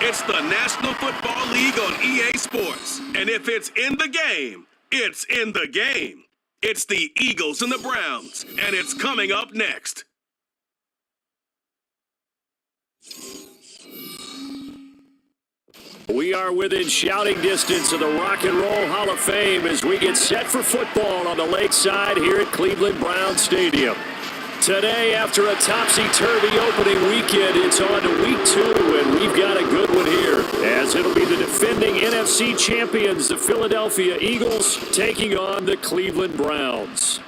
It's the National Football League on EA Sports. And if it's in the game, it's in the game. It's the Eagles and the Browns, and it's coming up next. We are within shouting distance of the Rock and Roll Hall of Fame as we get set for football on the lakeside here at Cleveland Brown Stadium. Today, after a topsy-turvy opening weekend, it's on to week 2, and we've got a good one here, as it'll be the defending NFC champions, the Philadelphia Eagles, taking on the Cleveland Browns.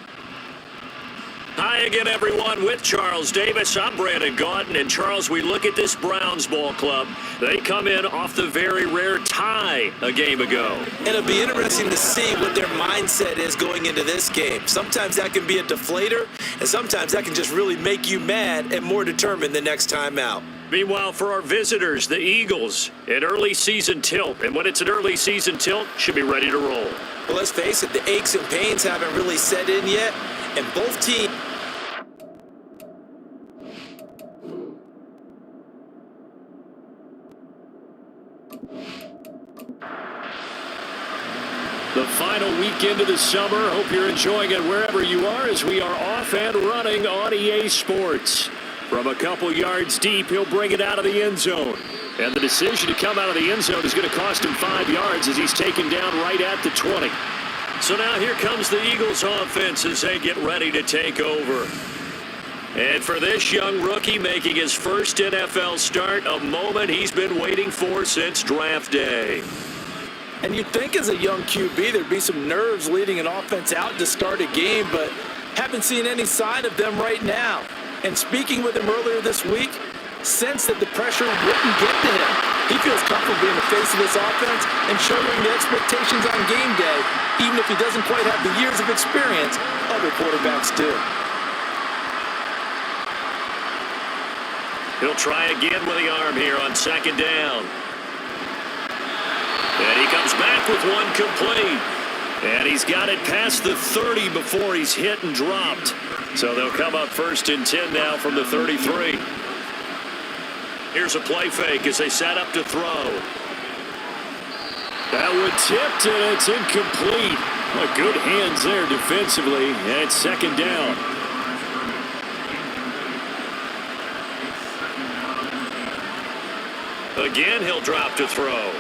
Hi again, everyone. With Charles Davis, I'm Brandon Gaudin. And Charles, we look at this Browns ball club. They come in off the very rare tie a game ago. And it'll be interesting to see what their mindset is going into this game. Sometimes that can be a deflator, and sometimes that can just really make you mad and more determined the next time out. Meanwhile, for our visitors, the Eagles, an early season tilt. And when it's an early season tilt, should be ready to roll. Well, let's face it, the aches and pains haven't really set in yet, and both teams. The final weekend of the summer. Hope you're enjoying it wherever you are as we are off and running on EA Sports. From a couple yards deep, he'll bring it out of the end zone. And the decision to come out of the end zone is going to cost him 5 yards as he's taken down right at the 20. So now here comes the Eagles offense as they get ready to take over. And for this young rookie making his first NFL start, a moment he's been waiting for since draft day. And you'd think as a young QB there'd be some nerves leading an offense out to start a game, but haven't seen any sign of them right now. And speaking with him earlier this week, sensed that the pressure wouldn't get to him. He feels comfortable being the face of this offense and shouldering the expectations on game day, even if he doesn't quite have the years of experience other quarterbacks do. He'll try again with the arm here on second down. And he comes back with one complete. And he's got it past the 30 before he's hit and dropped. So they'll come up 1st and 10 now from the 33. Here's a play fake as they set up to throw. That one tipped, and it's incomplete. Good hands there defensively, and it's second down. Again, he'll drop to throw.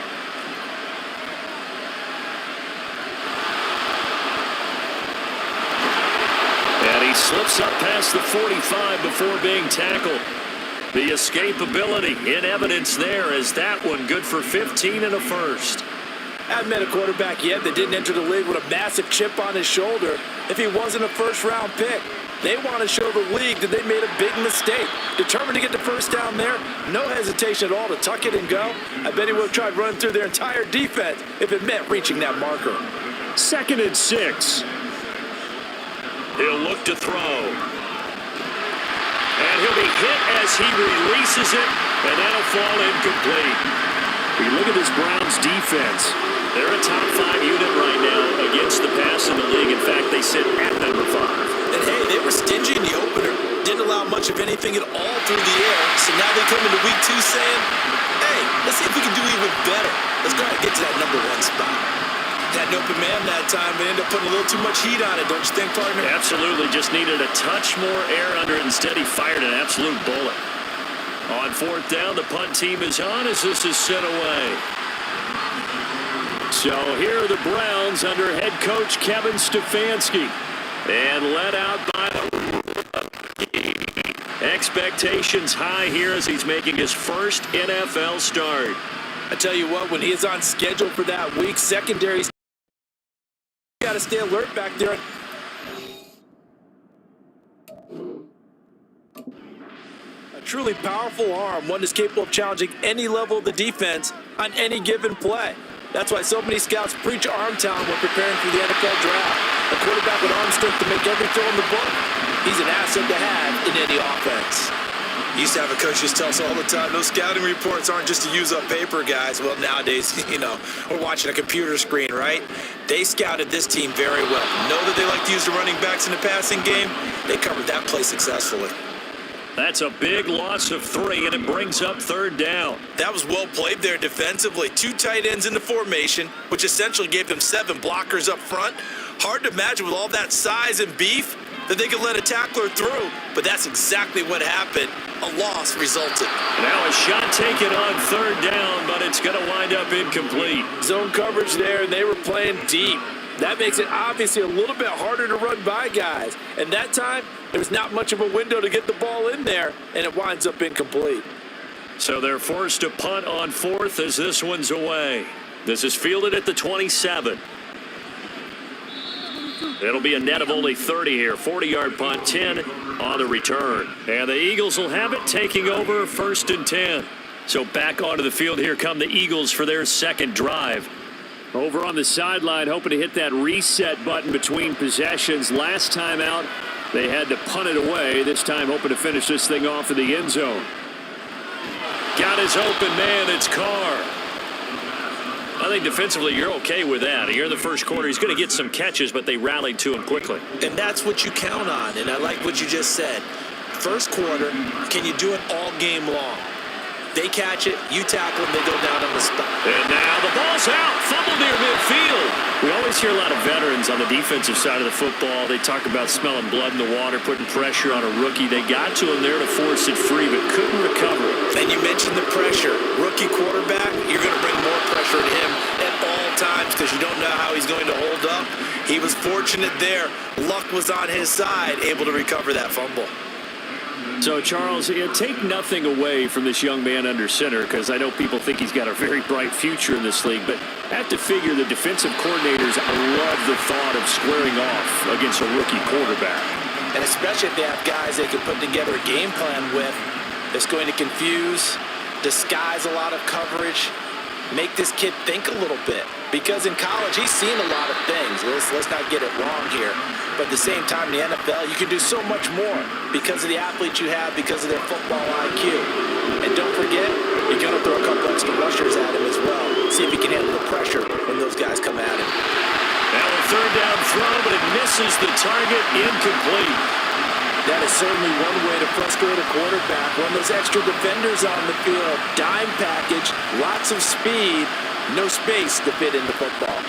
And he slips up past the 45 before being tackled. The escapability in evidence there as that one good for 15 and a first. Haven't met a quarterback yet that didn't enter the league with a massive chip on his shoulder if he wasn't a first-round pick. They want to show the league that they made a big mistake. Determined to get the first down there, no hesitation at all to tuck it and go. I bet he would have tried running through their entire defense if it meant reaching that marker. 2nd and 6. He'll look to throw. And he'll be hit as he releases it, and that'll fall incomplete. We look at this Browns defense. They're a top 5 unit right now against the pass in the league. In fact, they sit at number 5. And hey, they were stingy in the opener. Didn't allow much of anything at all through the air. So now they come into week 2 saying, hey, let's see if we can do even better. Let's go ahead and get to that number 1 spot. That open man that time, but ended up putting a little too much heat on it, don't you think, partner? Absolutely. Just needed a touch more air under it. Instead, he fired an absolute bullet. On 4th down, the punt team is on as this is sent away. So here are the Browns under head coach Kevin Stefanski. And led out by expectations high here as he's making his first NFL start. I tell you what, when he is on schedule for that week, secondary's got to stay alert back there. A truly powerful arm, one that's capable of challenging any level of the defense on any given play. That's why so many scouts preach arm talent when preparing for the NFL draft. A quarterback with arm strength to make every throw in the book. He's an asset to have in any offense. Used to have a coach just tell us all the time, those scouting reports aren't just to use up paper, guys. Well, nowadays, we're watching a computer screen, right? They scouted this team very well. Know that they like to use the running backs in the passing game. They covered that play successfully. That's a big loss of 3, and it brings up 3rd down. That was well played there defensively. 2 tight ends in the formation, which essentially gave them 7 blockers up front. Hard to imagine with all that size and beef that they could let a tackler through, but that's exactly what happened. A loss resulted. Now a shot taken on 3rd down, but it's going to wind up incomplete. Zone coverage there, and they were playing deep. That makes it obviously a little bit harder to run by guys. And that time, there's not much of a window to get the ball in there, and it winds up incomplete. So they're forced to punt on 4th as this one's away. This is fielded at the 27. It'll be a net of only 30 here. 40-yard punt, 10 on the return. And the Eagles will have it, taking over 1st and 10. So back onto the field here come the Eagles for their 2nd drive. Over on the sideline, hoping to hit that reset button between possessions. Last time out, they had to punt it away. This time hoping to finish this thing off in the end zone. Got his open man, it's Carr. I think defensively you're okay with that. Here in the first quarter, he's going to get some catches, but they rallied to him quickly. And that's what you count on, and I like what you just said. First quarter, can you do it all game long? They catch it, you tackle them, they go down on the spot. And now the ball's out, fumbled near midfield. We always hear a lot of veterans on the defensive side of the football. They talk about smelling blood in the water, putting pressure on a rookie. They got to him there to force it free, but couldn't recover it. And you mentioned the pressure. Rookie quarterback, you're going to bring more pressure to him at all times because you don't know how he's going to hold up. He was fortunate there. Luck was on his side, able to recover that fumble. So, Charles, take nothing away from this young man under center because I know people think he's got a very bright future in this league, but I have to figure the defensive coordinators love the thought of squaring off against a rookie quarterback. And especially if they have guys they can put together a game plan with that's going to confuse, disguise a lot of coverage, make this kid think a little bit. Because in college, he's seen a lot of things. Let's not get it wrong here. But at the same time, in the NFL, you can do so much more because of the athletes you have, because of their football IQ. And don't forget, you're going to throw a couple extra rushers at him as well. See if he can handle the pressure when those guys come at him. Now a 3rd down throw, but it misses the target, incomplete. That is certainly one way to frustrate a quarterback. When those extra defenders on the field, dime package, lots of speed, no space to fit in the football.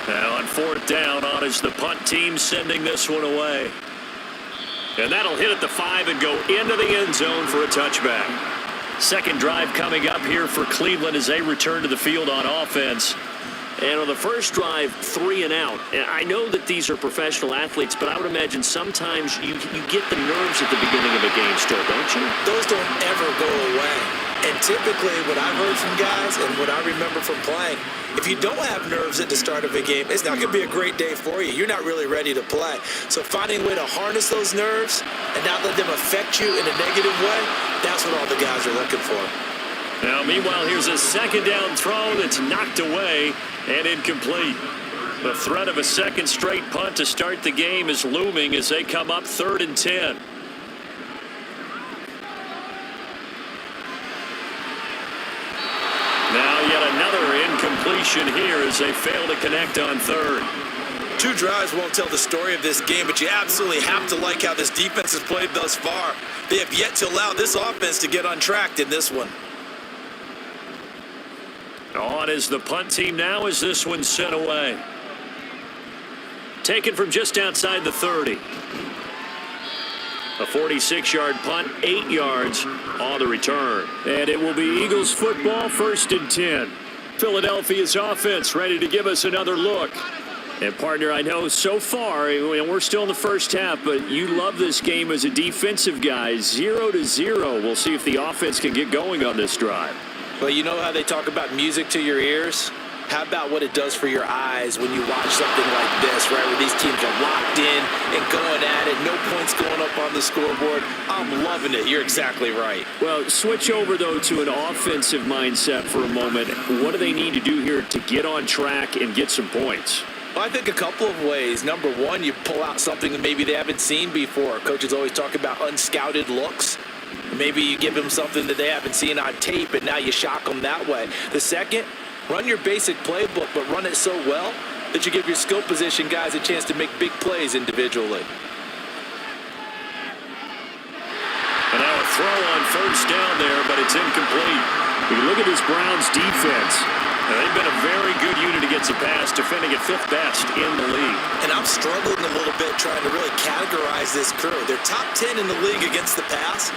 Now on 4th down, on is the punt team sending this one away. And that'll hit at the 5 and go into the end zone for a touchback. 2nd drive coming up here for Cleveland as they return to the field on offense. And on the first drive, 3 and out. And I know that these are professional athletes, but I would imagine sometimes you get the nerves at the beginning of a game still, don't you? Those don't ever go away. And typically what I've heard from guys and what I remember from playing, if you don't have nerves at the start of a game, it's not going to be a great day for you. You're not really ready to play. So finding a way to harness those nerves and not let them affect you in a negative way, that's what all the guys are looking for. Now, meanwhile, here's a 2nd down throw that's knocked away and incomplete. The threat of a 2nd straight punt to start the game is looming as they come up 3rd and 10. Now yet another incompletion here as they fail to connect on 3rd. 2 drives won't tell the story of this game, but you absolutely have to like how this defense has played thus far. They have yet to allow this offense to get untracked in this one. On is the punt team now as this one's sent away. Taken from just outside the 30. A 46-yard punt, 8 yards on the return. And it will be Eagles football, 1st and 10. Philadelphia's offense ready to give us another look. And, partner, I know so far, we're still in the first half, but you love this game as a defensive guy. 0-0. We'll see if the offense can get going on this drive. Well, you know how they talk about music to your ears? How about what it does for your eyes when you watch something like this, right, where these teams are locked in and going at it, no points going up on the scoreboard? I'm loving it. You're exactly right. Well, switch over, though, to an offensive mindset for a moment. What do they need to do here to get on track and get some points? Well, I think a couple of ways. Number one, you pull out something that maybe they haven't seen before. Coaches always talk about unscouted looks. Maybe you give them something that they haven't seen on tape, and now you shock them that way. The second, run your basic playbook, but run it so well that you give your skill position guys a chance to make big plays individually. And now a throw on first down there, but it's incomplete. You look at this Browns defense. They've been a very good unit against the pass, defending at 5th best in the league. And I'm struggling a little bit trying to really categorize this crew. They're top 10 in the league against the pass,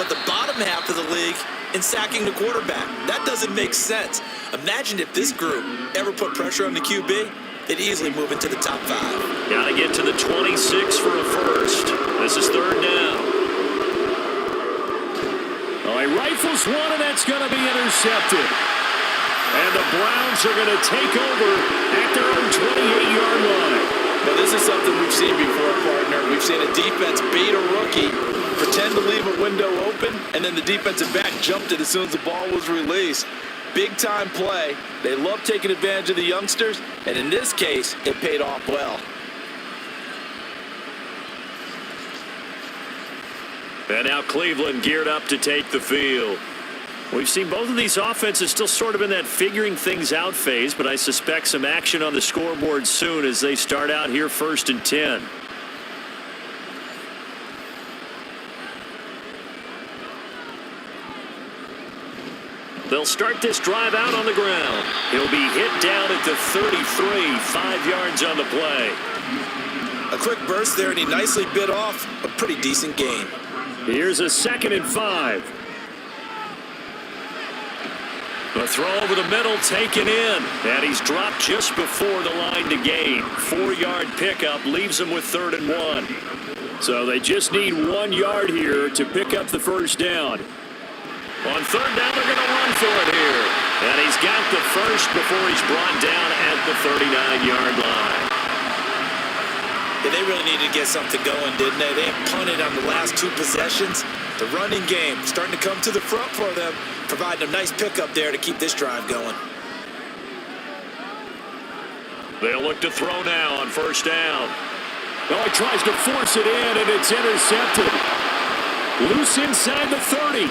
but the bottom half of the league in sacking the quarterback. That doesn't make sense. Imagine if this group ever put pressure on the QB, they'd easily move into the top 5. Got to get to the 26 for a first. This is 3rd down. Oh, he rifles one, and that's going to be intercepted. And the Browns are going to take over at their own 28-yard line. Now, this is something we've seen before, partner. We've seen a defense beat a rookie, pretend to leave a window open, and then the defensive back jumped it as soon as the ball was released. Big-time play. They love taking advantage of the youngsters, and in this case, it paid off well. And now Cleveland geared up to take the field. We've seen both of these offenses still sort of in that figuring things out phase, but I suspect some action on the scoreboard soon as they start out here 1st and 10. They'll start this drive out on the ground. He'll be hit down at the 33, 5 yards on the play. A quick burst there, and he nicely bit off a pretty decent gain. Here's a 2nd and 5. The throw over the middle taken in, and he's dropped just before the line to gain. 4-yard pickup leaves him with 3rd and 1. So they just need 1 yard here to pick up the first down. On 3rd down, they're going to run for it here. And he's got the first before he's brought down at the 39-yard line. Yeah, they really needed to get something going, didn't they? They have punted on the last 2 possessions. The running game starting to come to the front for them, providing a nice pickup there to keep this drive going. They'll look to throw now on 1st down. Oh, he tries to force it in, and it's intercepted. Loose inside the 30.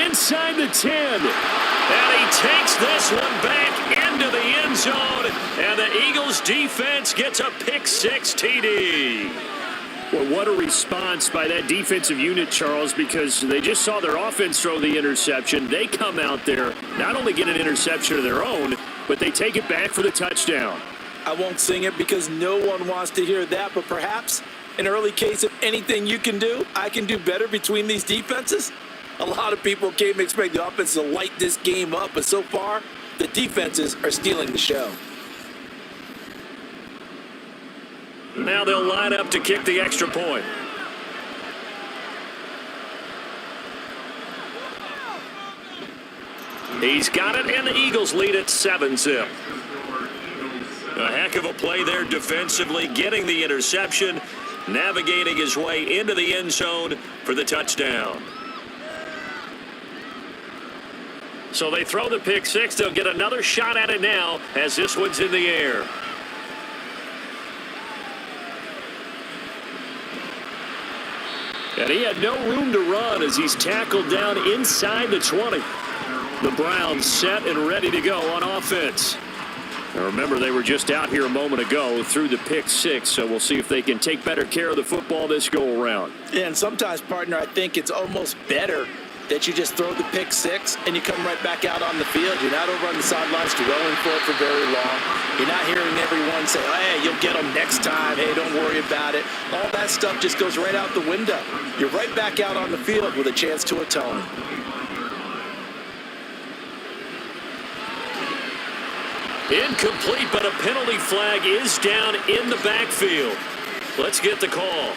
Inside the 10. And he takes this one back into the end zone. And the Eagles defense gets a pick-6 TD. Well, what a response by that defensive unit, Charles, because they just saw their offense throw the interception. They come out there, not only get an interception of their own, but they take it back for the touchdown. I won't sing it because no one wants to hear that, but perhaps an early case of anything you can do, I can do better between these defenses. A lot of people came to expect the offense to light this game up, but so far, the defenses are stealing the show. Now they'll line up to kick the extra point. He's got it, and the Eagles lead at 7-zip. A heck of a play there defensively, getting the interception, navigating his way into the end zone for the touchdown. So they throw the pick-6. They'll get another shot at it now as this one's in the air. And he had no room to run as he's tackled down inside the 20. The Browns set and ready to go on offense. Now remember, they were just out here a moment ago through the pick-6, so we'll see if they can take better care of the football this go-around. Yeah, and sometimes, partner, I think it's almost better that you just throw the pick-6 and you come right back out on the field. You're not over on the sidelines dwelling for it for very long. You're not hearing everyone say, oh, hey, you'll get them next time. Hey, don't worry about it. All that stuff just goes right out the window. You're right back out on the field with a chance to atone. Incomplete, but a penalty flag is down in the backfield. Let's get the call.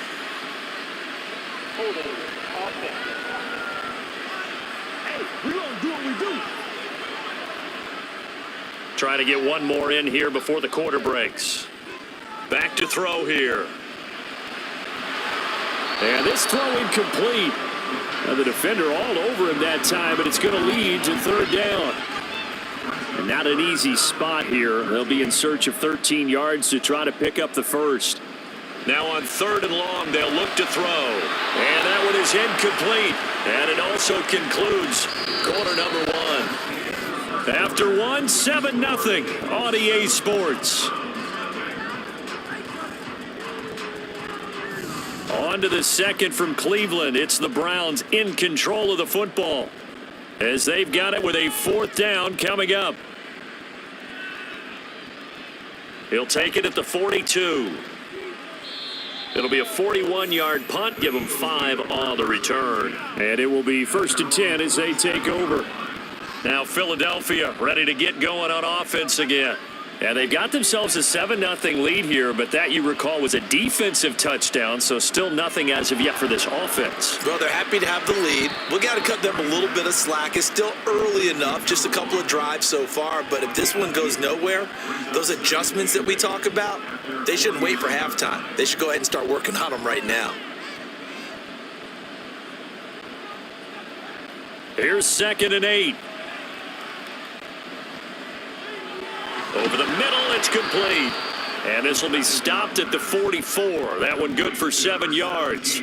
We're going to do what we do. Trying to get one more in here before the quarter breaks. Back to throw here. And this throw incomplete. Now the defender all over him that time, but it's going to lead to 3rd down. And not an easy spot here. They'll be in search of 13 yards to try to pick up the first. Now on 3rd and long, they'll look to throw. And that one is incomplete. And it also concludes quarter number 1. After 1, 7-0 on EA Sports. On to the second from Cleveland. It's the Browns in control of the football as they've got it with a 4th down coming up. He'll take it at the 42. It'll be a 41-yard punt. Give them 5 on the return. And it will be 1st and 10 as they take over. Now Philadelphia ready to get going on offense again. And they've got themselves a 7-0 lead here, but that, you recall, was a defensive touchdown, so still nothing as of yet for this offense. Well, they're happy to have the lead. We got to cut them a little bit of slack. It's still early enough, just a couple of drives so far, but if this one goes nowhere, those adjustments that we talk about, they shouldn't wait for halftime. They should go ahead and start working on them right now. Here's 2nd and 8. Over the middle, it's complete. And this will be stopped at the 44. That one good for 7 yards.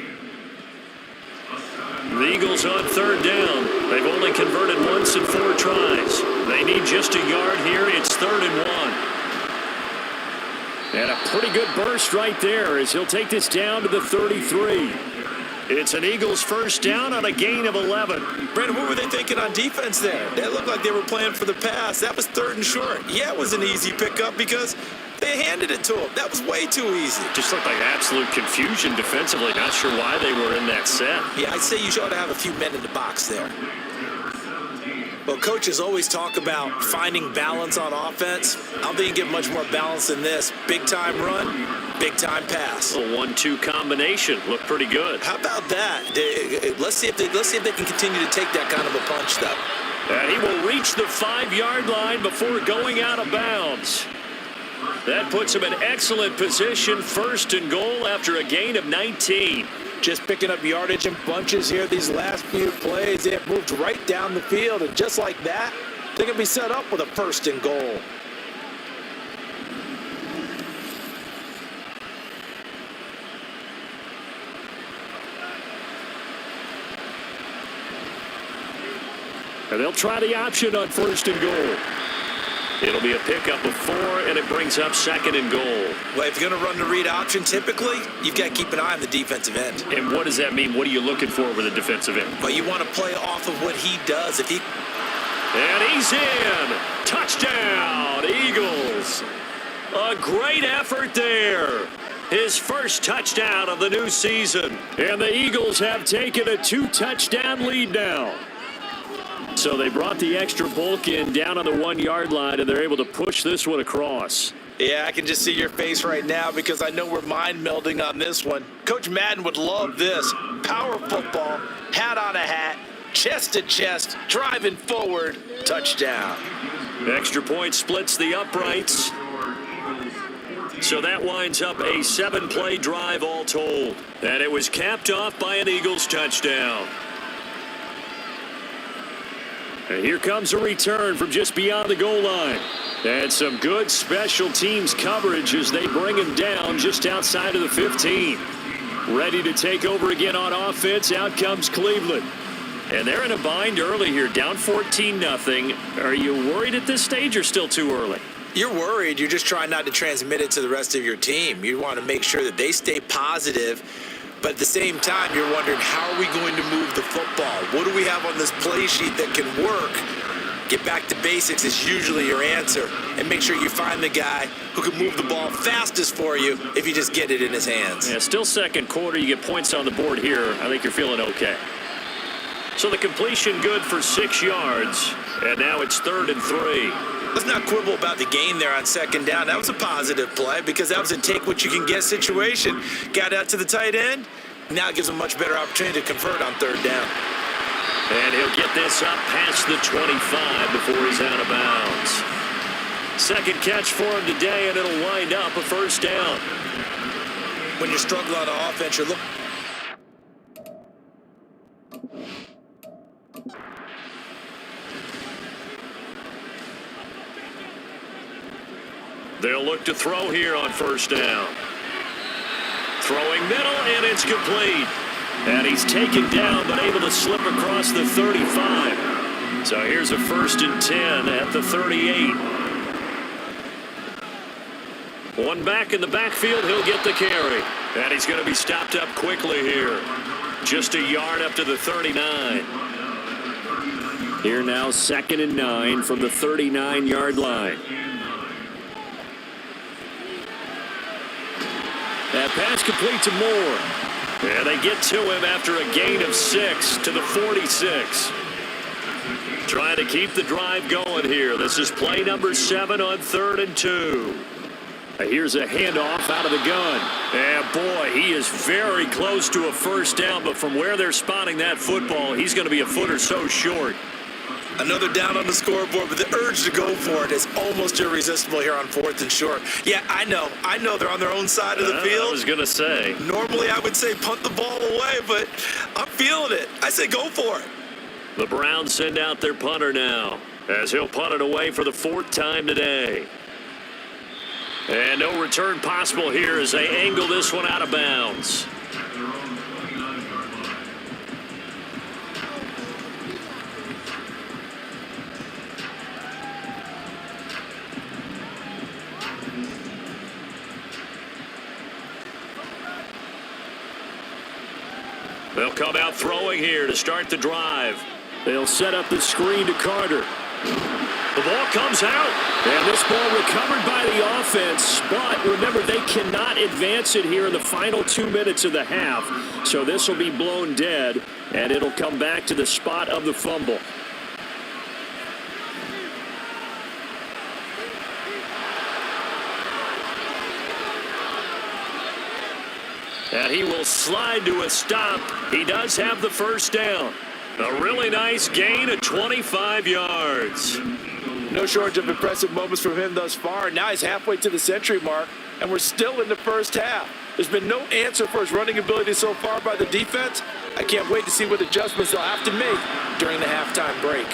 The Eagles on 3rd down. They've only converted once in 4 tries. They need just a yard here. It's 3rd and 1. And a pretty good burst right there as he'll take this down to the 33. It's an Eagles 1st down on a gain of 11. Brandon, what were they thinking on defense there? They looked like they were playing for the pass. That was 3rd and short. Yeah, it was an easy pickup because they handed it to them. That was way too easy. Just looked like absolute confusion defensively. Not sure why they were in that set. Yeah, I'd say you ought to have a few men in the box there. Well, coaches always talk about finding balance on offense. I don't think you get much more balance than this. Big-time run, big-time pass. A 1-2 combination. Looked pretty good. How about that? Let's see if they can continue to take that kind of a punch, though. And he will reach the 5-yard line before going out of bounds. That puts him in excellent position. 1st and goal after a gain of 19. Just picking up yardage in bunches here these last few plays. They have moved right down the field, and just like that, they're going to be set up with a 1st and goal. And they'll try the option on 1st and goal. It'll be a pickup of 4, and it brings up 2nd and goal. Well, if you're going to run the read option, typically, you've got to keep an eye on the defensive end. And what does that mean? What are you looking for with a defensive end? Well, you want to play off of what he does. And he's in. Touchdown, Eagles. A great effort there. His 1st touchdown of the new season. And the Eagles have taken a 2-touchdown lead now. So they brought the extra bulk in down on the 1-yard line, and they're able to push this one across. Yeah, I can just see your face right now because I know we're mind melding on this one. Coach Madden would love this. Power football, hat on a hat, chest to chest, driving forward, touchdown. Extra point splits the uprights. So that winds up a 7-play drive all told. And it was capped off by an Eagles touchdown. And here comes a return from just beyond the goal line. And some good special teams coverage as they bring him down just outside of the 15. Ready to take over again on offense. Out comes Cleveland. And they're in a bind early here, down 14-0. Are you worried at this stage or still too early? You're worried. You're just trying not to transmit it to the rest of your team. You want to make sure that they stay positive. But at the same time, you're wondering, how are we going to move the football? What do we have on this play sheet that can work? Get back to basics is usually your answer. And make sure you find the guy who can move the ball fastest for you if you just get it in his hands. Yeah, still 2nd quarter. You get points on the board here. I think you're feeling okay. So the completion good for 6 yards. And now it's 3rd and 3. Let's not quibble about the gain there on 2nd down. That was a positive play because that was a take-what-you-can-get situation. Got out to the tight end. Now it gives him a much better opportunity to convert on 3rd down. And he'll get this up past the 25 before he's out of bounds. 2nd catch for him today, and it'll wind up a 1st down. When you're struggling on offense, you're looking. They'll look to throw here on 1st down. Throwing middle, and it's complete. And he's taken down, but able to slip across the 35. So here's a 1st and 10 at the 38. One back in the backfield, he'll get the carry. And he's going to be stopped up quickly here. Just a yard up to the 39. Here now, 2nd and 9 from the 39-yard line. That pass complete to Moore. And they get to him after a gain of 6 to the 46. Trying to keep the drive going here. This is play number 7 on 3rd and 2. Here's a handoff out of the gun. And boy, he is very close to a 1st down, but from where they're spotting that football, he's going to be a foot or so short. Another down on the scoreboard, but the urge to go for it is almost irresistible here on 4th and short. Yeah, I know they're on their own side of the field. I was going to say. Normally I would say punt the ball away, but I'm feeling it. I say go for it. The Browns send out their punter now, as he'll punt it away for the 4th time today. And no return possible here as they angle this one out of bounds. They'll come out throwing here to start the drive. They'll set up the screen to Carter. The ball comes out. And this ball recovered by the offense. But remember, they cannot advance it here in the final 2 minutes of the half. So this will be blown dead. And it'll come back to the spot of the fumble. And he will slide to a stop. He does have the 1st down. A really nice gain of 25 yards. No shortage of impressive moments from him thus far. Now he's halfway to the century mark, and we're still in the 1st half. There's been no answer for his running ability so far by the defense. I can't wait to see what adjustments they'll have to make during the halftime break.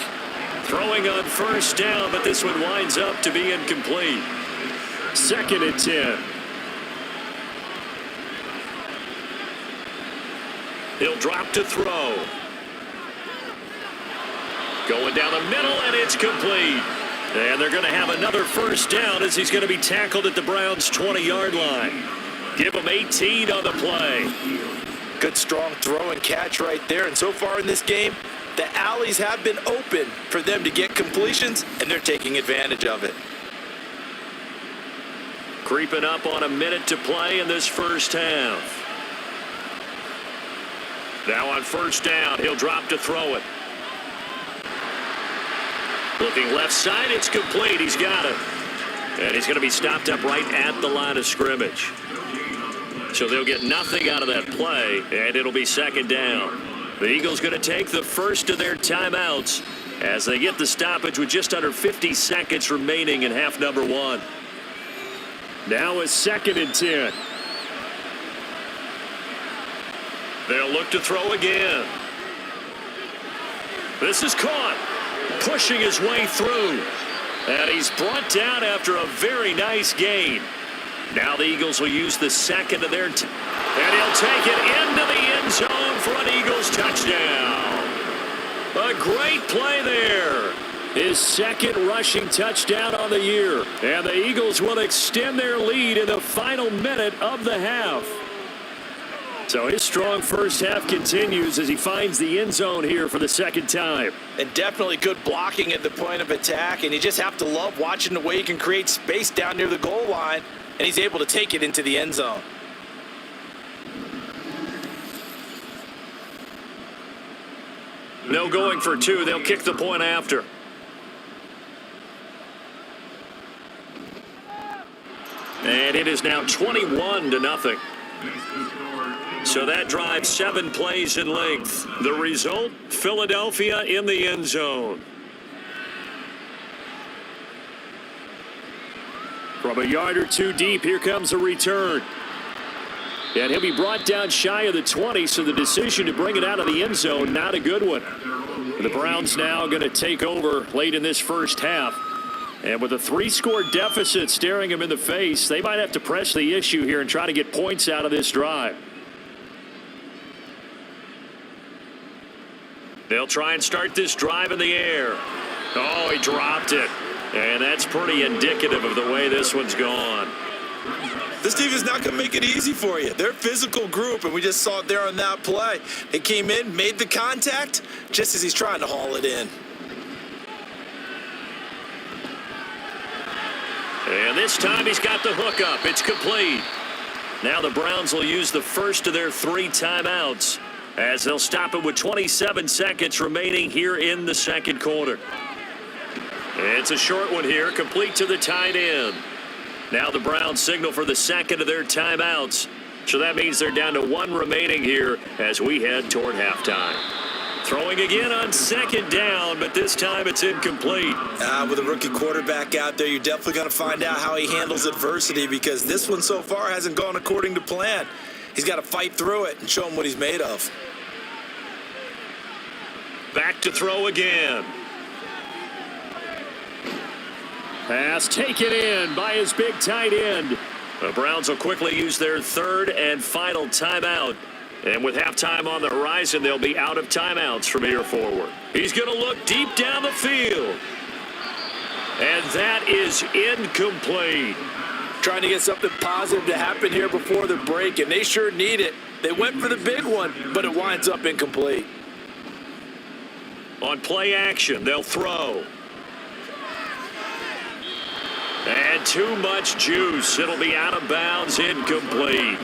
Throwing on 1st down, but this one winds up to be incomplete. 2nd and 10. He'll drop to throw. Going down the middle, and it's complete. And they're going to have another 1st down as he's going to be tackled at the Browns' 20-yard line. Give him 18 on the play. Good, strong throw and catch right there. And so far in this game, the alleys have been open for them to get completions, and they're taking advantage of it. Creeping up on a minute to play in this 1st half. Now on 1st down, he'll drop to throw it. Looking left side, it's complete. He's got it. And he's going to be stopped up right at the line of scrimmage. So they'll get nothing out of that play, and it'll be 2nd down. The Eagles going to take the 1st of their timeouts as they get the stoppage with just under 50 seconds remaining in half number 1. Now is 2nd and 10. They'll look to throw again. This is caught. Pushing his way through. And he's brought down after a very nice gain. Now the Eagles will use the 2nd of their and he'll take it into the end zone for an Eagles touchdown. A great play there. His 2nd rushing touchdown on the year. And the Eagles will extend their lead in the final minute of the half. So his strong 1st half continues as he finds the end zone here for the 2nd time. And definitely good blocking at the point of attack. And you just have to love watching the way he can create space down near the goal line. And he's able to take it into the end zone. No going for 2. They'll kick the point after. And it is now 21-0. So that drives 7 plays in length. The result, Philadelphia in the end zone. From a yard or 2 deep, here comes a return. And he'll be brought down shy of the 20, so the decision to bring it out of the end zone, not a good one. The Browns now going to take over late in this 1st half And with a 3-score deficit staring him in the face, they might have to press the issue here and try to get points out of this drive. They'll try and start this drive in the air. Oh, he dropped it. And that's pretty indicative of the way this one's gone. This team is not going to make it easy for you. They're a physical group, and we just saw it there on that play. They came in, made the contact, just as he's trying to haul it in. And this time he's got the hook up. It's complete. Now the Browns will use the first of their 3 timeouts as they'll stop it with 27 seconds remaining here in the second quarter. It's a short one here, complete to the tight end. Now the Browns signal for the second of their timeouts. So that means they're down to 1 remaining here as we head toward halftime. Throwing again on second down, but this time it's incomplete. With a rookie quarterback out there, you're definitely going to find out how he handles adversity, because this one so far hasn't gone according to plan. He's got to fight through it and show him what he's made of. Back to throw again. Pass taken in by his big tight end. The Browns will quickly use their 3rd and final timeout. And with halftime on the horizon, they'll be out of timeouts from here forward. He's going to look deep down the field. And that is incomplete. Trying to get something positive to happen here before the break, and they sure need it. They went for the big one, but it winds up incomplete. On play action, they'll throw. And too much juice. It'll be out of bounds, incomplete.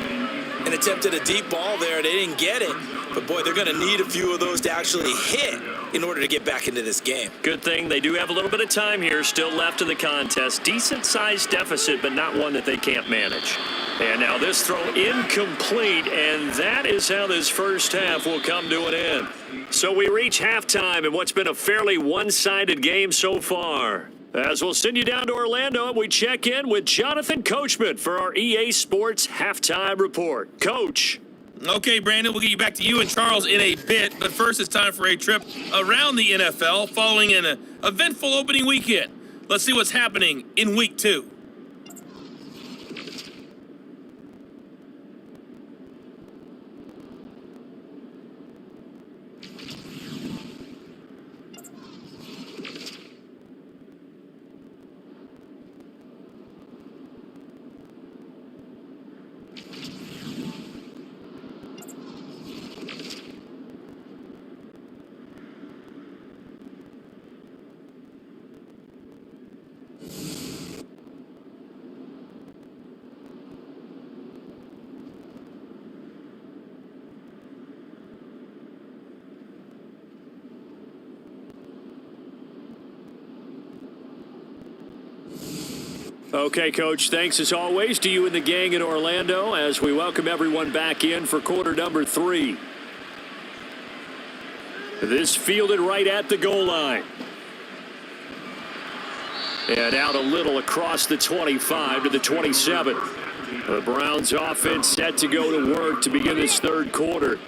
An attempt at a deep ball there. They didn't get it. But, boy, they're going to need a few of those to actually hit in order to get back into this game. Good thing they do have a little bit of time here still left in the contest. Decent-sized deficit, but not one that they can't manage. And now this throw incomplete, and that is how this first half will come to an end. So we reach halftime in what's been a fairly one-sided game so far. As we'll send you down to Orlando, and we check in with Jonathan Coachman for our EA Sports Halftime Report. Coach. Okay, Brandon, we'll get you back to you and Charles in a bit. But first, it's time for a trip around the NFL following an eventful opening weekend. Let's see what's happening in Week 2. Okay, Coach, thanks as always to you and the gang in Orlando as we welcome everyone back in for quarter number 3. This fielded right at the goal line. And out a little across the 25 to the 27. The Browns offense set to go to work to begin this third quarter.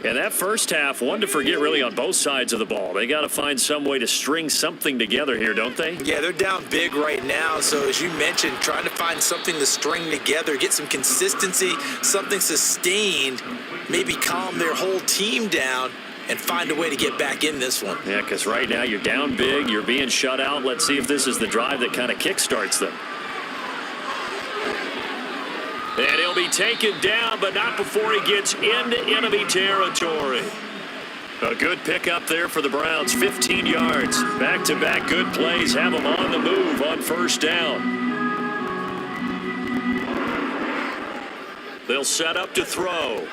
And that first half, one to forget really on both sides of the ball. They got to find some way to string something together here, don't they? Yeah, they're down big right now. So as you mentioned, trying to find something to string together, get some consistency, something sustained, maybe calm their whole team down and find a way to get back in this one. Yeah, because right now you're down big, you're being shut out. Let's see if this is the drive that kind of kickstarts them. And he'll be taken down, but not before he gets into enemy territory. A good pickup there for the Browns, 15 yards. Back-to-back good plays have them on the move on first down. They'll set up to throw.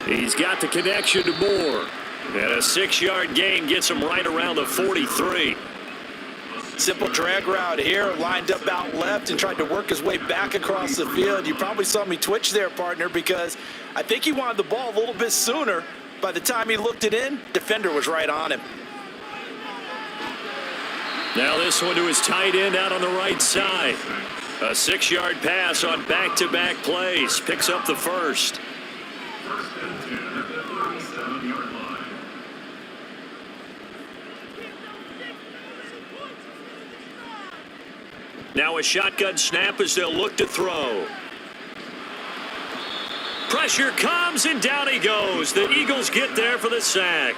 He's got the connection to Moore. And a 6-yard gain gets him right around the 43. Simple drag route here, lined up out left and tried to work his way back across the field. You probably saw me twitch there, partner, because I think he wanted the ball a little bit sooner. By the time he looked it in, defender was right on him. Now this one to his tight end out on the right side. A 6-yard pass on back-to-back plays. Picks up the first. Now a shotgun snap as they'll look to throw. Pressure comes, and down he goes. The Eagles get there for the sack.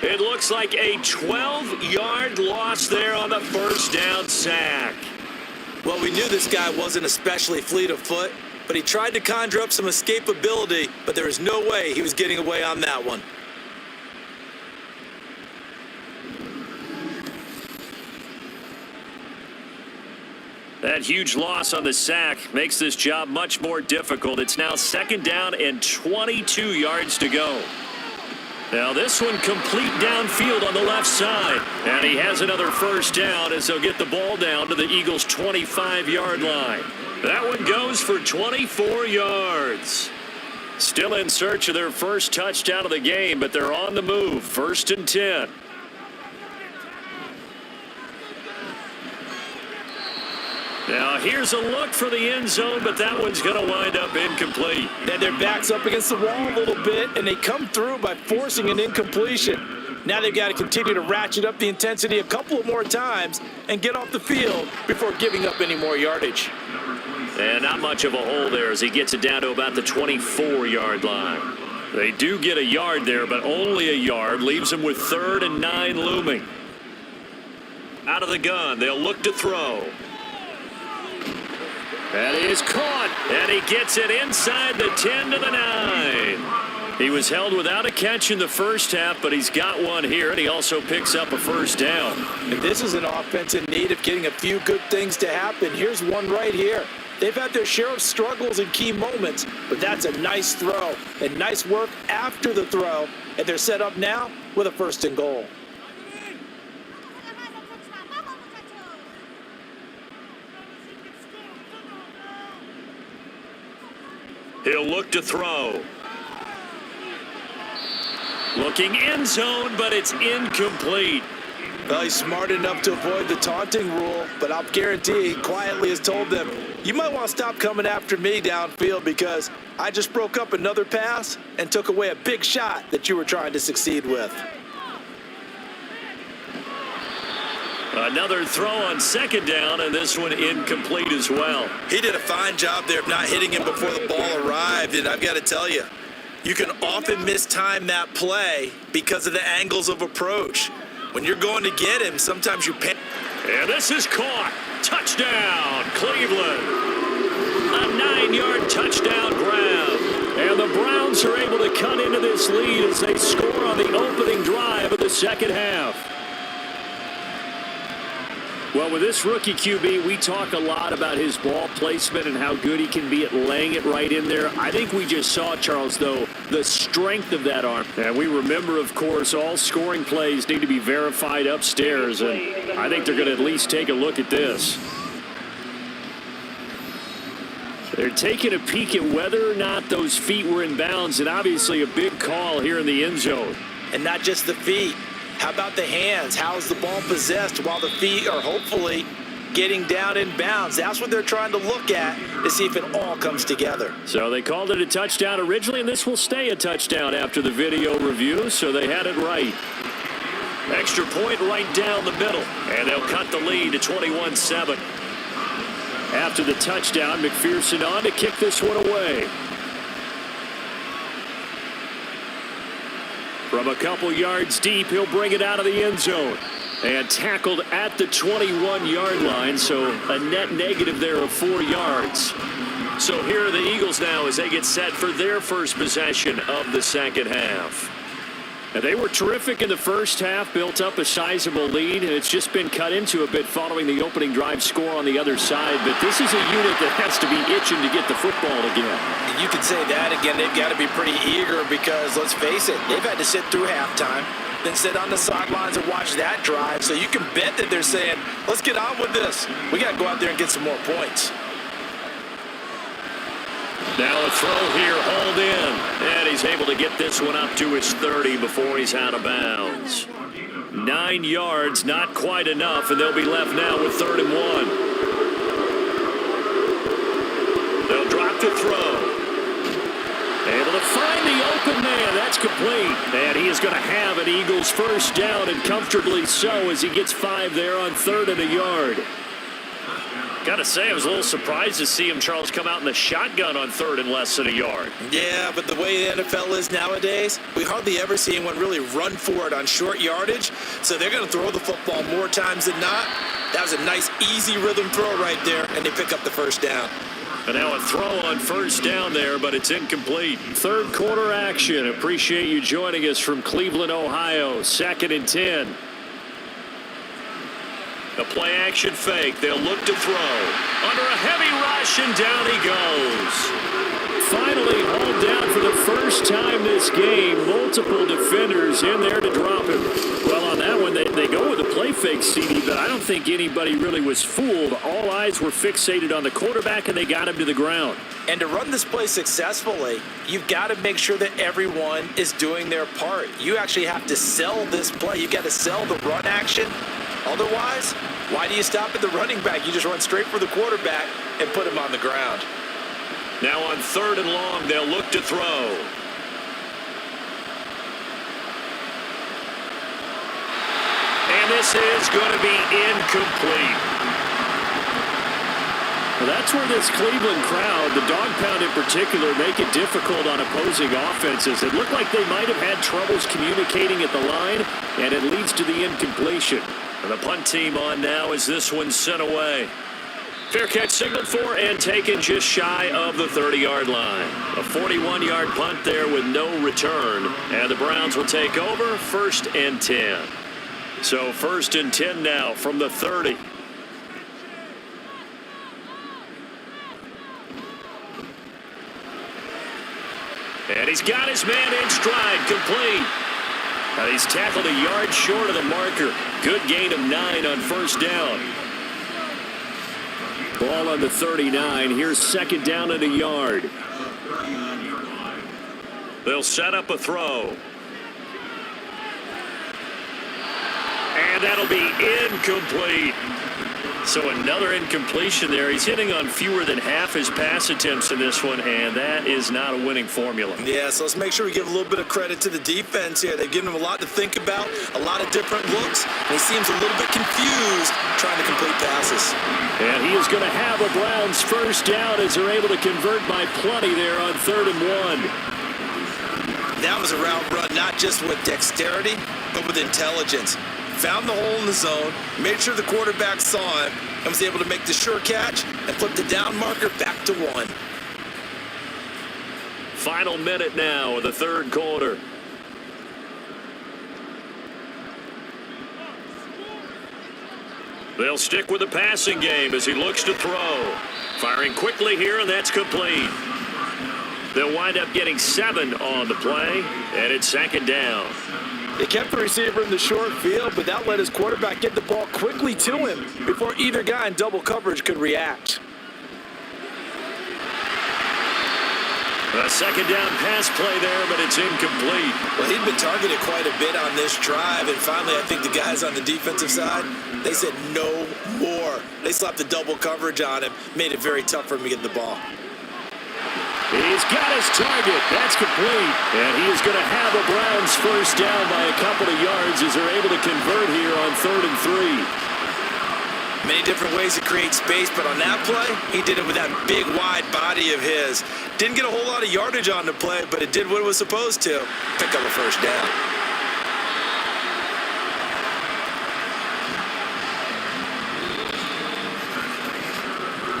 It looks like a 12-yard loss there on the first down sack. Well, we knew this guy wasn't especially fleet of foot, but he tried to conjure up some escapability, but there was no way he was getting away on that one. That huge loss on the sack makes this job much more difficult. It's now second down and 22 yards to go. Now this one complete downfield on the left side. And he has another first down as they'll get the ball down to the Eagles' 25-yard line. That one goes for 24 yards. Still in search of their first touchdown of the game, but they're on the move. 1st and 10. Now here's a look for the end zone, but that one's going to wind up incomplete. Then their back's up against the wall a little bit, and they come through by forcing an incompletion. Now they've got to continue to ratchet up the intensity a couple of more times and get off the field before giving up any more yardage. And not much of a hole there as he gets it down to about the 24-yard line. They do get a yard there, but only a yard. Leaves them with 3rd and 9 looming. Out of the gun, they'll look to throw. That is caught, and he gets it inside the 10 to the 9. He was held without a catch in the first half, but he's got one here, and he also picks up a first down. And this is an offense in need of getting a few good things to happen. Here's one right here. They've had their share of struggles in key moments, but that's a nice throw and nice work after the throw, and they're set up now with a 1st and goal. He'll look to throw. Looking end zone, but it's incomplete. Well, he's smart enough to avoid the taunting rule, but I'll guarantee he quietly has told them, you might want to stop coming after me downfield because I just broke up another pass and took away a big shot that you were trying to succeed with. Another throw on 2nd down, and this one incomplete as well. He did a fine job there of not hitting him before the ball arrived, and I've got to tell you, you can often mistime that play because of the angles of approach. When you're going to get him, sometimes you pay. And this is caught. Touchdown, Cleveland. A 9-yard touchdown grab. And the Browns are able to cut into this lead as they score on the opening drive of the second half. Well, with this rookie QB, we talk a lot about his ball placement and how good he can be at laying it right in there. I think we just saw, Charles, though, the strength of that arm. And we remember, of course, all scoring plays need to be verified upstairs, and I think they're going to at least take a look at this. They're taking a peek at whether or not those feet were in bounds, and obviously a big call here in the end zone. And not just the feet. How about the hands? How's the ball possessed while the feet are hopefully getting down in bounds? That's what they're trying to look at to see if it all comes together. So they called it a touchdown originally, and this will stay a touchdown after the video review, so they had it right. Extra point right down the middle, and they'll cut the lead to 21-7. After the touchdown, McPherson on to kick this one away. From a couple yards deep, he'll bring it out of the end zone. And tackled at the 21-yard line, so a net negative there of 4 yards. So here are the Eagles now as they get set for their first possession of the second half. Now, they were terrific in the first half, built up a sizable lead, and it's just been cut into a bit following the opening drive score on the other side. But this is a unit that has to be itching to get the football again. And you can say that again. They've got to be pretty eager because, let's face it, they've had to sit through halftime, then sit on the sidelines and watch that drive. So you can bet that they're saying, let's get on with this. We got to go out there and get some more points. Now a throw here, hauled in, and he's able to get this one up to his 30 before he's out of bounds. 9 yards, not quite enough, and they'll be left now with 3rd and 1. They'll drop to throw. Able to find the open man. That's complete. And he is going to have an Eagles first down, and comfortably so as he gets 5 there on 3rd and a yard. Gotta say, I was a little surprised to see him, Charles, come out in the shotgun on third and less than a yard. Yeah, but the way the NFL is nowadays, we hardly ever see anyone really run for it on short yardage. So they're going to throw the football more times than not. That was a nice, easy rhythm throw right there, and they pick up the first down. And now a throw on first down there, but it's incomplete. Third quarter action. Appreciate you joining us from Cleveland, Ohio. 2nd and 10. The play action fake. They'll look to throw. Under a heavy rush, and down he goes. Finally hauled down for the first time this game. Multiple defenders in there to drop him. Well, on that one, they go with a play fake, CD, but I don't think anybody really was fooled. All eyes were fixated on the quarterback, and they got him to the ground. And to run this play successfully, you've got to make sure that everyone is doing their part. You actually have to sell this play. You've got to sell the run action. Otherwise, why do you stop at the running back? You just run straight for the quarterback and put him on the ground. Now on third and long, they'll look to throw. And this is going to be incomplete. Well, that's where this Cleveland crowd, the dog pound in particular, make it difficult on opposing offenses. It looked like they might have had troubles communicating at the line, and it leads to the incompletion. And the punt team on now as this one's sent away. Fair catch signaled for and taken just shy of the 30-yard line. A 41-yard punt there with no return. And the Browns will take over 1st and 10. So 1st and 10 now from the 30. And he's got his man in stride, complete. Now he's tackled a yard short of the marker. Good gain of 9 on first down. Ball on the 39. Here's 2nd down and a yard. They'll set up a throw. And that'll be incomplete. So another incompletion there. He's hitting on fewer than half his pass attempts in this one, and that is not a winning formula. Yeah, so let's make sure we give a little bit of credit to the defense here. They've given him a lot to think about, a lot of different looks, and he seems a little bit confused trying to complete passes. And he is going to have a Browns first down as they're able to convert by plenty there on 3rd and 1. That was a route run, not just with dexterity, but with intelligence. Found the hole in the zone, made sure the quarterback saw him, and was able to make the sure catch and flip the down marker back to 1. Final minute now of the 3rd quarter. They'll stick with the passing game as he looks to throw. Firing quickly here, and that's complete. They'll wind up getting 7 on the play, and it's 2nd down. They kept the receiver in the short field, but that let his quarterback get the ball quickly to him before either guy in double coverage could react. A 2nd down pass play there, but it's incomplete. Well, he'd been targeted quite a bit on this drive, and finally I think the guys on the defensive side, they said no more. They slapped the double coverage on him, made it very tough for him to get the ball. He's got his target. That's complete. And he is going to have a Browns first down by a couple of yards as they're able to convert here on 3rd and 3. Many different ways to create space, but on that play, he did it with that big, wide body of his. Didn't get a whole lot of yardage on the play, but it did what it was supposed to. Pick up a first down.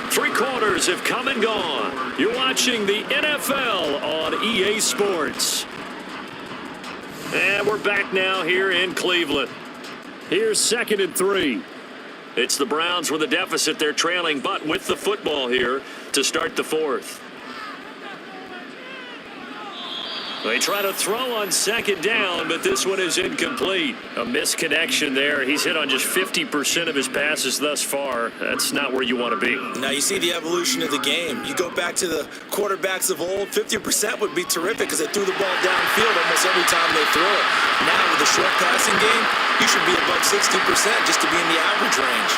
Three quarters have come and gone. You're watching the NFL on EA Sports. And we're back now here in Cleveland. Here's 2nd and 3. It's the Browns with a deficit. They're trailing, but with the football here to start the 4th. They try to throw on 2nd down, but this one is incomplete. A misconnection there. He's hit on just 50% of his passes thus far. That's not where you want to be. Now you see the evolution of the game. You go back to the quarterbacks of old, 50% would be terrific because they threw the ball downfield almost every time they threw it. Now with the short passing game, you should be above 60% just to be in the average range.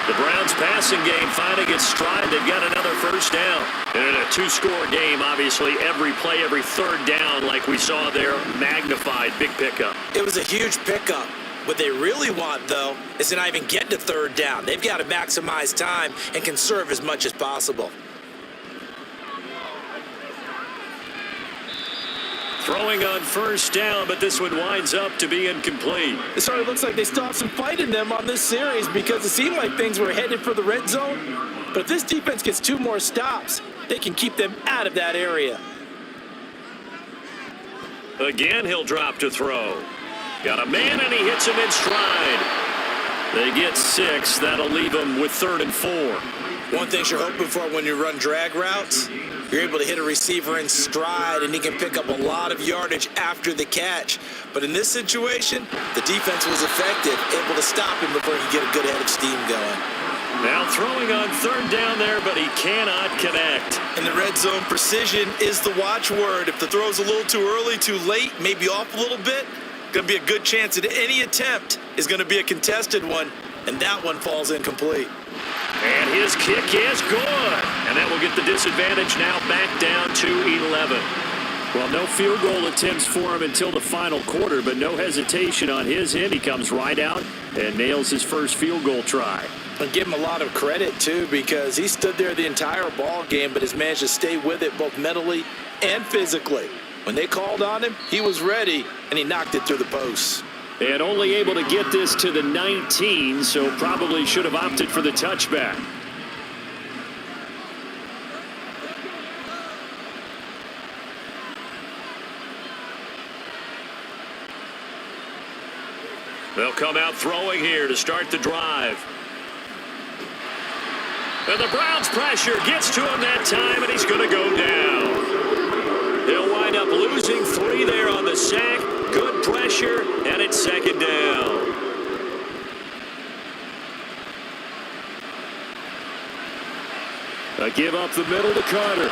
The Browns passing game finding its stride. They've got another first down. And in a 2-score game, obviously, every play, every 3rd down, like we saw there, magnified, big pickup. It was a huge pickup. What they really want, though, is to not even get to third down. They've got to maximize time and conserve as much as possible. Throwing on first down, but this one winds up to be incomplete. It sort of looks like they still have some fight in them on this series because it seemed like things were headed for the red zone. But if this defense gets 2 more stops, they can keep them out of that area. Again, he'll drop to throw. Got a man, and he hits him in stride. They get 6. That'll leave them with 3rd and 4. One thing you're hoping for when you run drag routes, you're able to hit a receiver in stride, and he can pick up a lot of yardage after the catch. But in this situation, the defense was effective, able to stop him before he could get a good head of steam going. Now throwing on 3rd down there, but he cannot connect. In the red zone, precision is the watchword. If the throw's a little too early, too late, maybe off a little bit, going to be a good chance that any attempt is going to be a contested one, and that one falls incomplete. And his kick is good. And that will get the disadvantage now back down to 11. Well, no field goal attempts for him until the final quarter, but no hesitation on his end. He comes right out and nails his first field goal try. And give him a lot of credit, too, because he stood there the entire ball game, but has managed to stay with it both mentally and physically. When they called on him, he was ready, and he knocked it through the posts. And only able to get this to the 19, so probably should have opted for the touchback. They'll come out throwing here to start the drive. And the Browns' pressure gets to him that time, and he's going to go down. They'll wind up losing 3 there on the sack. Good pressure, and it's 2nd down. A give up the middle to Carter.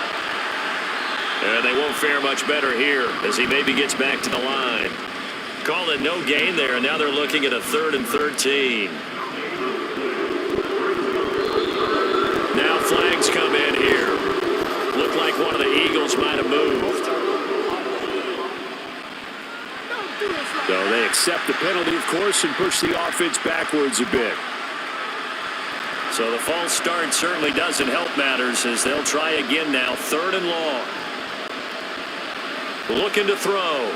And they won't fare much better here as he maybe gets back to the line. Call it no gain there, and now they're looking at a 3rd and 13. Now flags come in here. Looked like one of the Eagles might have moved. So they accept the penalty, of course, and push the offense backwards a bit. So the false start certainly doesn't help matters as they'll try again now. 3rd and long. Looking to throw.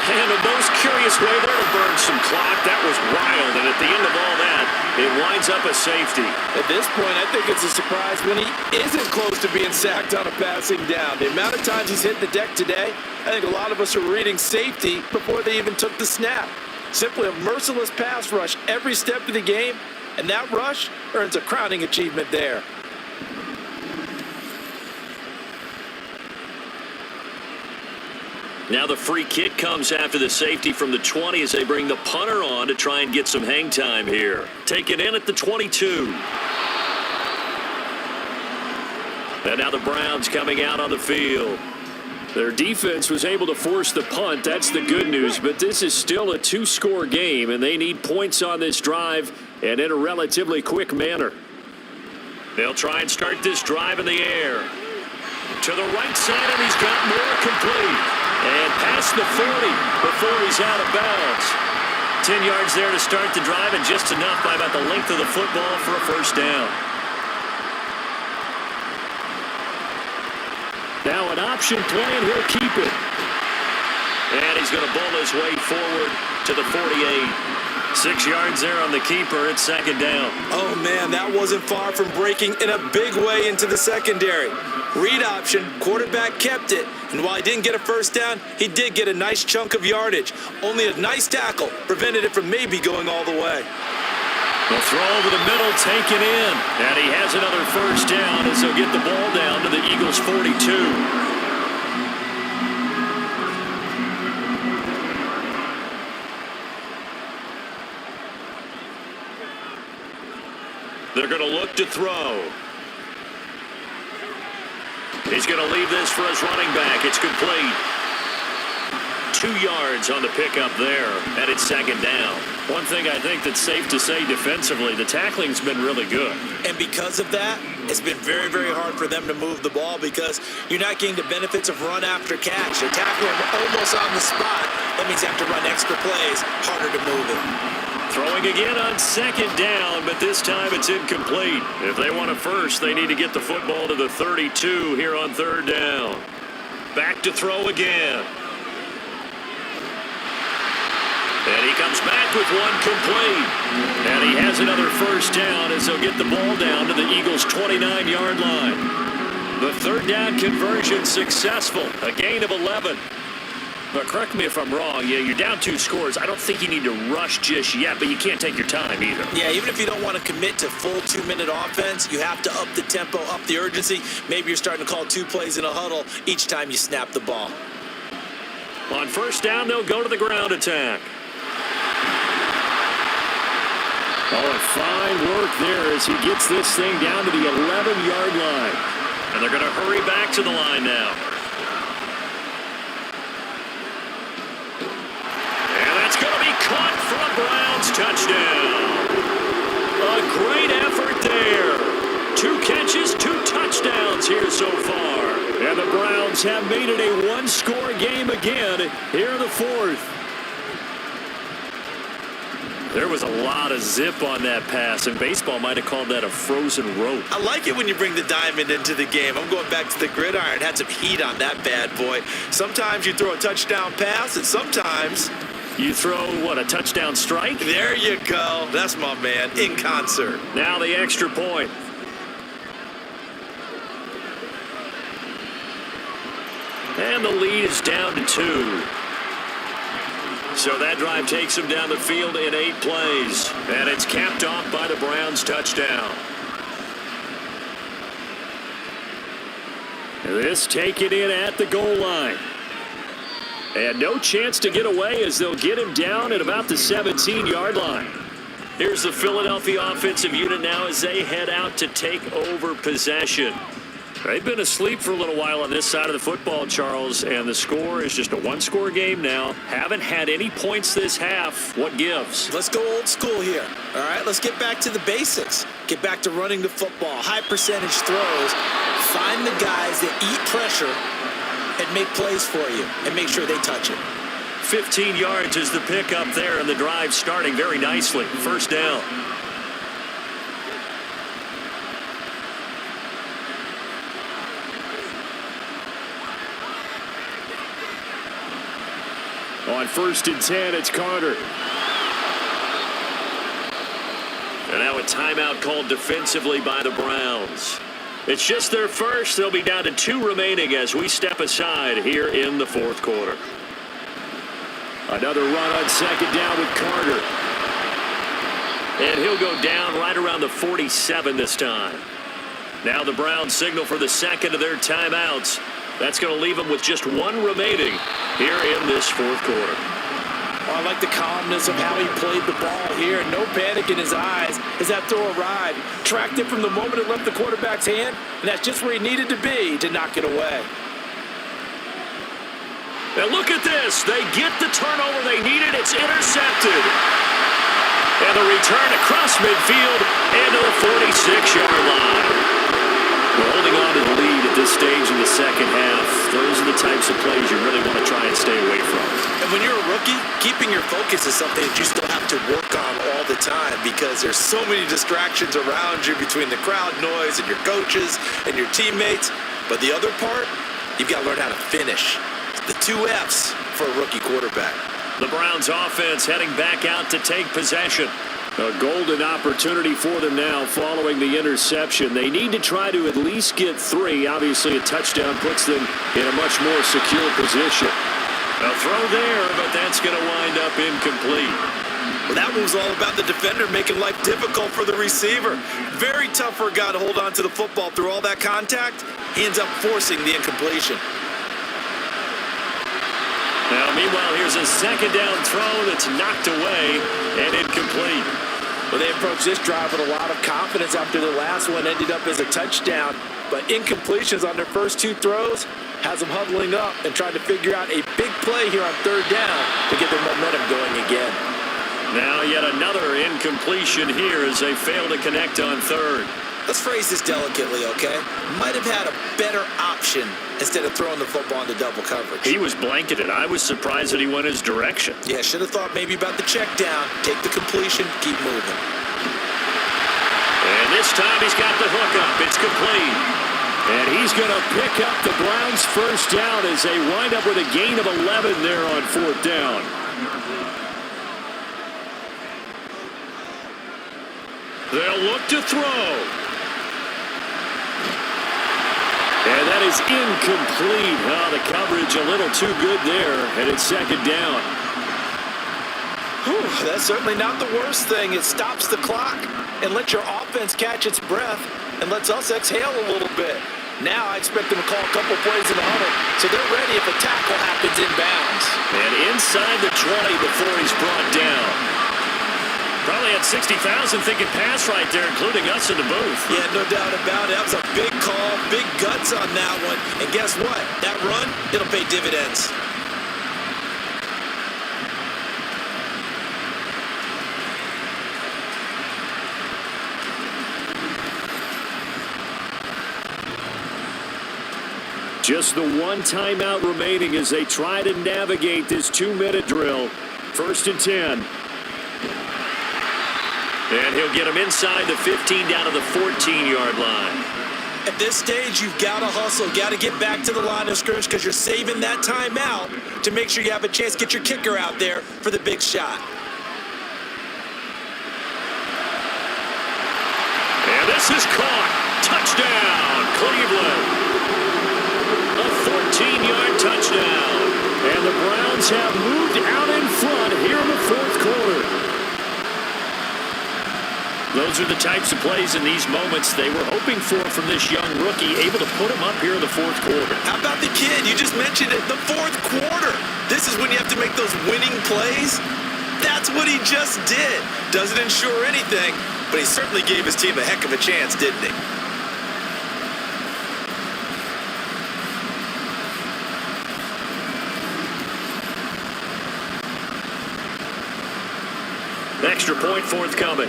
And the most curious way there to burn some clock. That was wild, and at the end of all that, it winds up a safety. At this point, I think it's a surprise when he isn't close to being sacked on a passing down. The amount of times he's hit the deck today, I think a lot of us are reading safety before they even took the snap. Simply a merciless pass rush every step of the game, and that rush earns a crowning achievement there. Now the free kick comes after the safety from the 20 as they bring the punter on to try and get some hang time here. Taken in at the 22. And now the Browns coming out on the field. Their defense was able to force the punt. That's the good news, but this is still a 2-score game, and they need points on this drive and in a relatively quick manner. They'll try and start this drive in the air. To the right side, and he's got more complete. And past the 40 before he's out of bounds. 10 yards there to start the drive, and just enough by about the length of the football for a first down. Now an option play, and he'll keep it. And he's going to bowl his way forward to the 48. 6 yards there on the keeper. It's 2nd down. Oh, man, that wasn't far from breaking in a big way into the secondary. Read option, quarterback kept it, and while he didn't get a first down, he did get a nice chunk of yardage. Only a nice tackle prevented it from maybe going all the way. The throw over the middle taken in, and he has another first down as he'll get the ball down to the Eagles' 42. They're going to look to throw. He's going to leave this for his running back. It's complete. 2 yards on the pickup there, and it's second down. One thing I think that's safe to say defensively, the tackling's been really good. And because of that, it's been very, very hard for them to move the ball because you're not getting the benefits of run after catch. They tackle them almost on the spot. That means you have to run extra plays, harder to move it. Throwing again on second down, but this time it's incomplete. If they want a first, they need to get the football to the 32 here on third down. Back to throw again. And he comes back with one complete. And he has another first down as they'll get the ball down to the Eagles' 29-yard line. The third down conversion successful, a gain of 11. But correct me if I'm wrong, you're down 2 scores. I don't think you need to rush just yet, but you can't take your time either. Yeah, even if you don't want to commit to full 2-minute offense, you have to up the tempo, up the urgency. Maybe you're starting to call 2 plays in a huddle each time you snap the ball. On first down, they'll go to the ground attack. Oh, fine work there as he gets this thing down to the 11-yard line. And they're going to hurry back to the line now. Caught for a Browns touchdown. A great effort there. 2 catches, 2 touchdowns here so far. And the Browns have made it a 1-score game again here in the 4th. There was a lot of zip on that pass, and baseball might have called that a frozen rope. I like it when you bring the diamond into the game. I'm going back to the gridiron. Had some heat on that bad boy. Sometimes you throw a touchdown pass, and sometimes you throw, what, a touchdown strike? There you go. That's my man, in concert. Now the extra point. And the lead is down to 2. So that drive takes them down the field in 8 plays. And it's capped off by the Browns touchdown. This taken in at the goal line. And no chance to get away as they'll get him down at about the 17-yard line. Here's the Philadelphia offensive unit now as they head out to take over possession. They've been asleep for a little while on this side of the football, Charles, and the score is just a 1-score game now. Haven't had any points this half. What gives? Let's go old school here. All right, let's get back to the basics. Get back to running the football, high percentage throws. Find the guys that eat pressure and make plays for you and make sure they touch it. 15 yards is the pickup there, and the drive starting very nicely. First down. On 1st and 10, it's Carter. And now a timeout called defensively by the Browns. It's just their first. They'll be down to 2 remaining as we step aside here in the 4th quarter. Another run on second down with Carter. And he'll go down right around the 47 this time. Now the Browns signal for the second of their timeouts. That's going to leave them with just 1 remaining here in this 4th quarter. I like the calmness of how he played the ball here. No panic in his eyes as that throw arrived. Tracked it from the moment it left the quarterback's hand, and that's just where he needed to be to knock it away. And look at this. They get the turnover they needed. It's intercepted. And the return across midfield and to the 46-yard line. We're holding on to the lead at this stage in the second half. Those are the types of plays you really want to try and stay away from. And when you're a rookie, keeping your focus is something that you still have to work on all the time because there's so many distractions around you between the crowd noise and your coaches and your teammates. But the other part, you've got to learn how to finish. The 2 F's for a rookie quarterback. The Browns offense heading back out to take possession. A golden opportunity for them now following the interception. They need to try to at least get 3. Obviously, a touchdown puts them in a much more secure position. A throw there, but that's going to wind up incomplete. Well, that was all about the defender making life difficult for the receiver. Very tough for a guy to hold on to the football through all that contact. He ends up forcing the incompletion. Now, meanwhile, here's a second down throw that's knocked away and incomplete. Well, they approached this drive with a lot of confidence after the last one ended up as a touchdown. But incompletions on their first 2 throws has them huddling up and trying to figure out a big play here on third down to get their momentum going again. Now yet another incompletion here as they fail to connect on third. Let's phrase this delicately, okay? Might have had a better option instead of throwing the football into double coverage. He was blanketed. I was surprised that he went his direction. Yeah, should have thought maybe about the check down, take the completion, keep moving. And this time he's got the hook up. It's complete. And he's going to pick up the Browns' first down as they wind up with a gain of 11 there on fourth down. They'll look to throw. And that is incomplete. Oh, the coverage a little too good there, and it's second down. Whew, that's certainly not the worst thing. It stops the clock and lets your offense catch its breath and lets us exhale a little bit. Now I expect them to call a couple plays in the huddle, so they're ready if a tackle happens inbounds. And inside the 20 before he's brought down. Probably had 60,000 thinking pass right there, including us in the booth. Yeah, no doubt about it. That was a big call, big guts on that one. And guess what? That run, it'll pay dividends. Just the one timeout remaining as they try to navigate this 2-minute drill. First and 10. And he'll get him inside the 15 down to the 14-yard line. At this stage, you've got to hustle, got to get back to the line of scrimmage because you're saving that timeout to make sure you have a chance to get your kicker out there for the big shot. And this is caught. Touchdown, Cleveland. A 14-yard touchdown. And the Browns have moved out in front here in the fourth quarter. Those are the types of plays in these moments they were hoping for from this young rookie, able to put him up here in the fourth quarter. How about the kid? You just mentioned it, the fourth quarter. This is when you have to make those winning plays. That's what he just did. Doesn't ensure anything, but he certainly gave his team a heck of a chance, didn't he? Extra point forthcoming.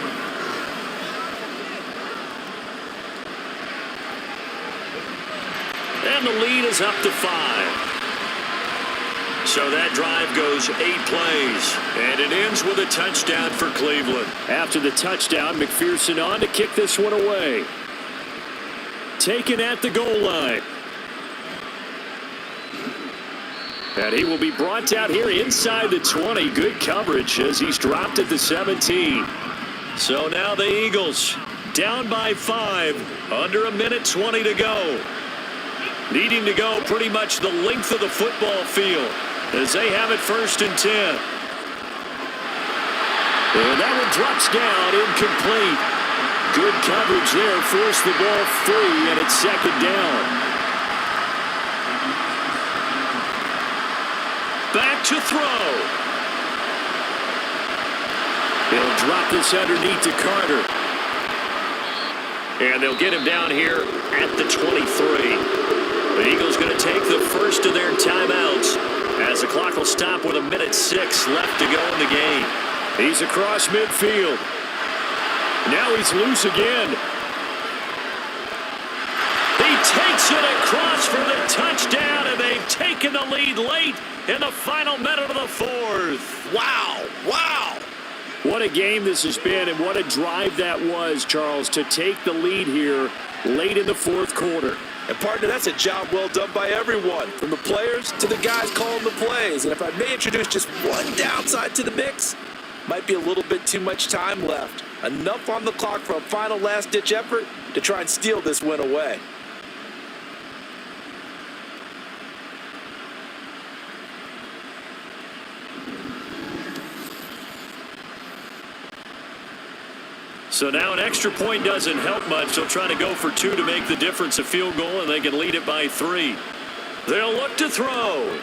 And the lead is up to 5. So that drive goes 8 plays, and it ends with a touchdown for Cleveland. After the touchdown, McPherson on to kick this one away. Taken at the goal line. And he will be brought down here inside the 20. Good coverage as he's dropped at the 17. So now the Eagles down by 5, under a minute 20 to go. Needing to go pretty much the length of the football field as they have it first and 10. And that one drops down, incomplete. Good coverage there, forced the ball free, and it's second down. Back to throw. They'll drop this underneath to Carter. And they'll get him down here at the 23. The Eagles going to take the first of their timeouts as the clock will stop with 1:06 left to go in the game. He's across midfield. Now he's loose again. He takes it across for the touchdown, and they've taken the lead late in the final minute of the fourth. Wow, wow. What a game this has been, and what a drive that was, Charles, to take the lead here late in the fourth quarter. And partner, that's a job well done by everyone, from the players to the guys calling the plays. And if I may introduce just one downside to the mix, might be a little bit too much time left. Enough on the clock for a final last-ditch effort to try and steal this win away. So now an extra point doesn't help much. They'll try to go for 2 to make the difference a field goal, and they can lead it by 3. They'll look to throw.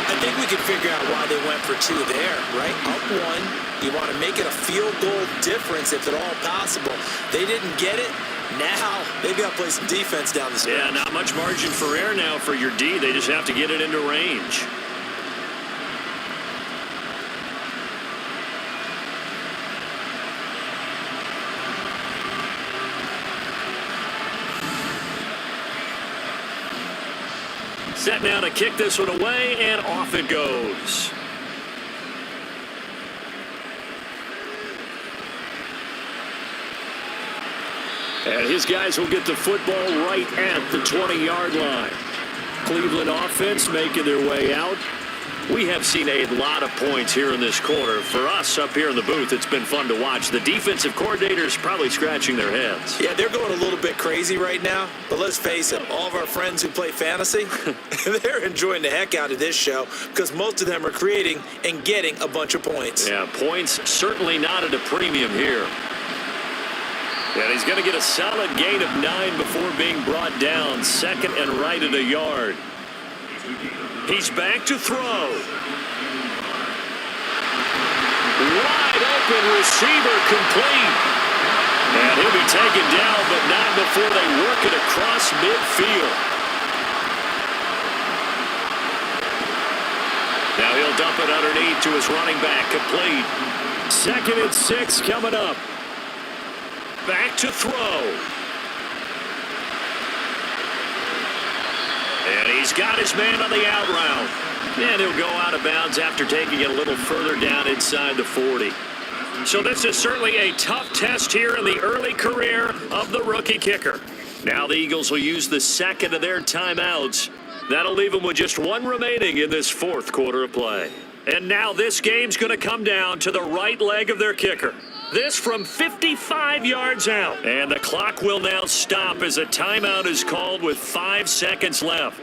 I think think we can figure out why they went for two there, right? Up one, you want to make it a field goal difference if at all possible. They didn't get it. Now they've got to play some defense down the stretch. Yeah, not much margin for error now for your D. They just have to get it into range. Set now to kick this one away, and off it goes. And his guys will get the football right at the 20-yard line. Cleveland offense making their way out. We have seen a lot of points here in this quarter. For us up here in the booth, it's been fun to watch. The defensive coordinators probably scratching their heads. Yeah, they're going a little bit crazy right now. But let's face it, all of our friends who play fantasy, they're enjoying the heck out of this show because most of them are creating and getting a bunch of points. Yeah, points certainly not at a premium here. And he's going to get a solid gain of 9 before being brought down. Second and right at a yard. He's back to throw. Wide open receiver complete. And he'll be taken down, but not before they work it across midfield. Now he'll dump it underneath to his running back, complete. 2nd and 6 coming up. Back to throw. And he's got his man on the out route. And he'll go out of bounds after taking it a little further down inside the 40. So this is certainly a tough test here in the early career of the rookie kicker. Now the Eagles will use the second of their timeouts. That'll leave them with just one remaining in this fourth quarter of play. And now this game's going to come down to the right leg of their kicker. This from 55 yards out. And the clock will now stop as a timeout is called with 5 seconds left.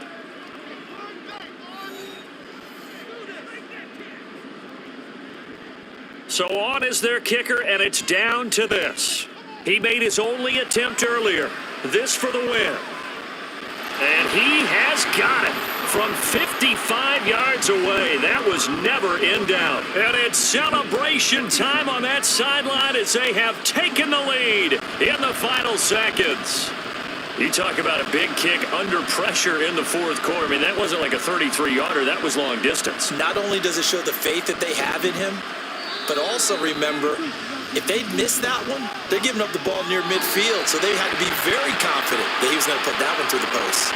So on is their kicker, and it's down to this. He made his only attempt earlier. This for the win. And he has got it from 55 yards away. That was never in doubt. And it's celebration time on that sideline as they have taken the lead in the final seconds. You talk about a big kick under pressure in the fourth quarter. I mean, that wasn't like a 33-yarder. That was long distance. Not only does it show the faith that they have in him, but also remember, if they miss that one, they're giving up the ball near midfield, so they had to be very confident that he was going to put that one through the post.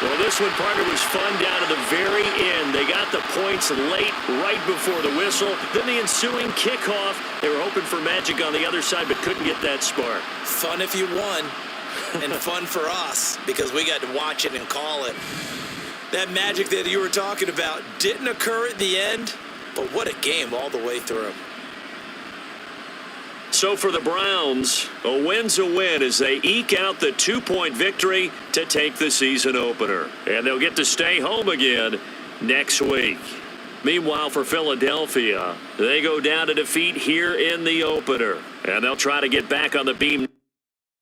Well, this one, partner, was fun down to the very end. They got the points late, right before the whistle. Then the ensuing kickoff. They were hoping for magic on the other side, but couldn't get that spark. Fun if you won, and fun for us, because we got to watch it and call it. That magic that you were talking about didn't occur at the end, but what a game all the way through. So for the Browns, a win's a win as they eke out the 2-point victory to take the season opener. And they'll get to stay home again next week. Meanwhile, for Philadelphia, they go down to defeat here in the opener. And they'll try to get back on the beam.